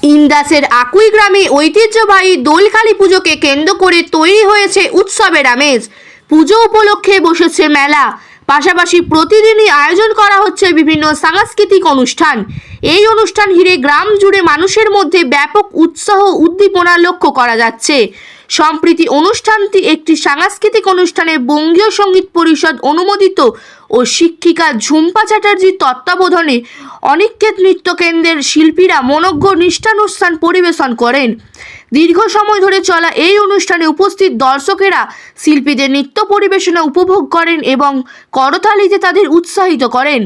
ইন্দাসের আকুই গ্রামে ঐতিহ্যবাহী দোলকালী পুজোকে কেন্দ্র করে তৈরি হয়েছে উৎসবের আমেজ। পুজো উপলক্ষে বসেছে মেলা, পাশাপাশি প্রতিদিনই আয়োজন করা হচ্ছে বিভিন্ন সাংস্কৃতিক অনুষ্ঠান। এই অনুষ্ঠান ঘিরে গ্রাম জুড়ে মানুষের মধ্যে ব্যাপক উৎসাহ উদ্দীপনা লক্ষ্য করা যাচ্ছে। সম্প্রতি অনুষ্ঠানটি একটি সাংস্কৃতিক অনুষ্ঠানে বঙ্গীয় সঙ্গীত পরিষদ অনুমোদিত ও শিক্ষিকা ঝুম্পা চ্যাটার্জির তত্ত্বাবধানে অনিকেত নৃত্য কেন্দ্রের শিল্পীরা মনোজ্ঞ নৃত্যানুষ্ঠান পরিবেশন করেন। দীর্ঘ সময় ধরে চলা এই অনুষ্ঠানে উপস্থিত দর্শকেরা শিল্পীদের নৃত্য পরিবেশনা উপভোগ করেন এবং করতালিতে তাদের উৎসাহিত করেন।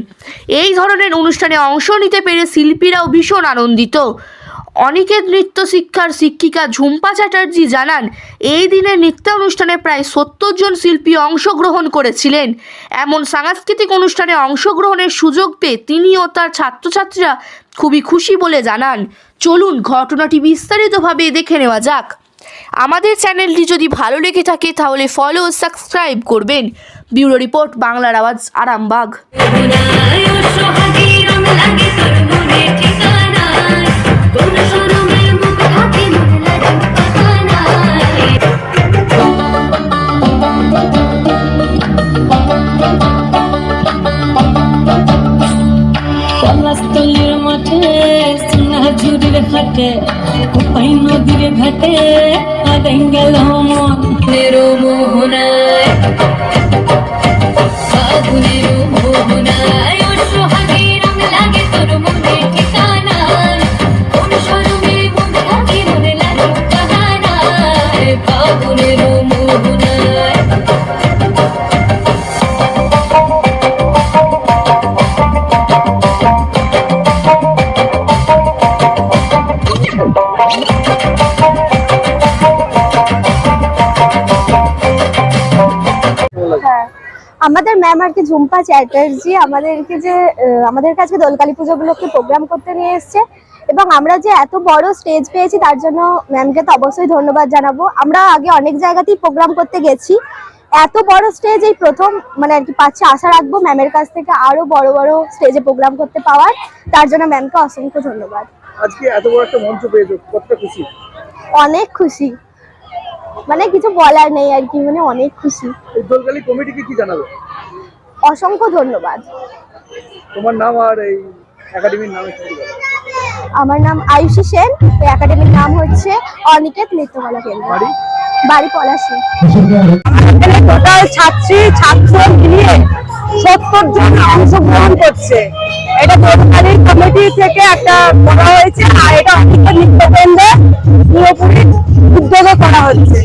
এই ধরনের অনুষ্ঠানে অংশ নিতে পেরে শিল্পীরাও ভীষণ আনন্দিত। অনিকেত নৃত্য শিক্ষার শিক্ষিকা ঝুম্পা চ্যাটার্জি জানান, এই দিনের নৃত্যানুষ্ঠানে প্রায় 70 জন শিল্পী অংশগ্রহণ করেছিলেন। এমন সাংস্কৃতিক অনুষ্ঠানে অংশগ্রহণের সুযোগ পেয়ে তিনি ও তার ছাত্রছাত্রীরা খুবই খুশি বলে জানান। চলুন ঘটনাটি বিস্তারিতভাবে দেখে নেওয়া যাক। আমাদের চ্যানেলটি যদি ভালো লেগে থাকে তাহলে ফলো ও সাবস্ক্রাইব করবেন। ব্যুরো রিপোর্ট, বাংলার আওয়াজ, আরামবাগ। পলাশতলির মাঠে সোনাঝুরির ঘাটে কোপাই নদীর ঘাটে আদাই গেল মনের মোহনায় ফাগুনের মোহনায় ও সোহাগী রং লাগে তোর মনে ঠিকানায় কোন শরমে মন থাকে মনে লাগে কাহানায় ফাগুনের মোহনায়। আমাদের ম্যাম আর কি ঝুম্পা চ্যাটার্জি আমাদের কাছে দোলকালী পুজোগুলোকে প্রোগ্রাম করতে নিয়ে এসছে এবং আমরা যে এত বড় স্টেজ পেয়েছি তার জন্য ম্যামকে তো অবশ্যই ধন্যবাদ জানাবো। আমরা আগে অনেক জায়গাতেই প্রোগ্রাম করতে গেছি, এত বড় স্টেজ এই প্রথম মানে আর কি পাচ্ছি। আশা রাখবো ম্যামের কাছ থেকে আরো বড় বড় স্টেজে প্রোগ্রাম করতে পাওয়ার, তার জন্য ম্যামকে অসংখ্য ধন্যবাদ। আজকে এত বড় একটা মঞ্চ পেয়েছো, কতটা খুশি? অনেক খুশি, মানে কিছু বলার নেই আর কি, মানে অনেক খুশি। এই দোলকালী কমিটিকে কি জানাবে? অসংখ্য ধন্যবাদ। তোমার নাম আর এই একাডেমির নাম কি বলো? আমার নাম আয়ুষী সেন, এই একাডেমির নাম হচ্ছে অনিকেত নৃত্যকলা কেন্দ্র, বাড়ি পলাশী। টোটাল ছাত্র মিলিয়ে 70 জন অংশগ্রহণ করছে। এটা দোলকালী কমিটি থেকে একটা করা হয়েছে আর এটা অনিকেত নৃত্য কেন্দ্রে পুরোপুরি উদ্যোগে করা হচ্ছে।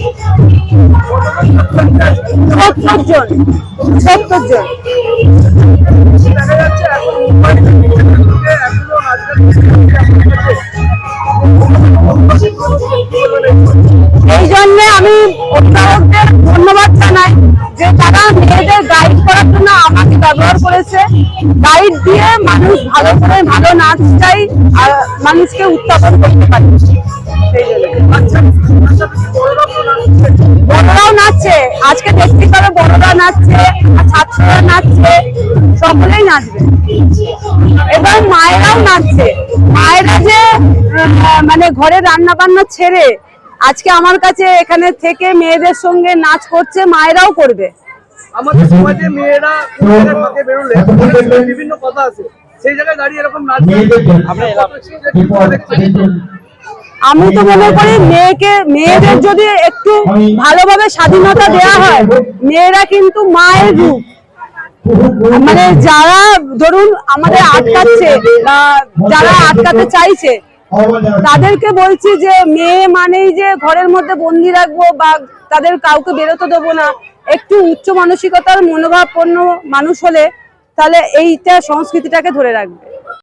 70 জন। দেখা যাচ্ছে এখন মুম্বাইতে এখনো এই জন্য আমি অভিভাবকদের ধন্যবাদ জানাই যে তারা মেয়েদের গাইড করার জন্য আমাকে ব্যবহার করেছে। গাইড দিয়ে মানুষ ভালো করে ভালো নাচ চাই আর মানুষকে উত্থাপন করতে পারে। বড়রাও নাচছে, আজকে দেখতে পাবে বড়রা নাচছে, ছাত্ররা নাচছে, সকলেই নাচবে এবং মায়েরাও নাচছে। মায়েরা যে মানে ঘরে রান্না বান্না ছেড়ে আজকে আমার কাছে এখানে থেকে মেয়েদের সঙ্গে নাচ করছে, মায়েরাও করবে। আমাদের সমাজে মেয়েরা ফাঁকে বেরোলে বিভিন্ন কথা আছে, সেই জায়গায় দাঁড়িয়ে এরকম নাচ। আমি তো মনে করি মেয়েদের যদি একটু ভালোভাবে স্বাধীনতা দেওয়া হয়, মেয়েরা কিন্তু মায়ের রূপ। মানে যারা ধরুন আমাদের আটকাচ্ছে বা যারা আটকাতে চাইছে তাদেরকে বলছি যে মেয়ে মানেই যে ঘরের মধ্যে বন্দি রাখবো বা তাদের কাউকে বেরোতে দেবো না। একটু উচ্চ মানসিকতার মনোভাবপন্ন মানুষ হলে তাহলে এইটা সংস্কৃতিটাকে ধরে রাখবে।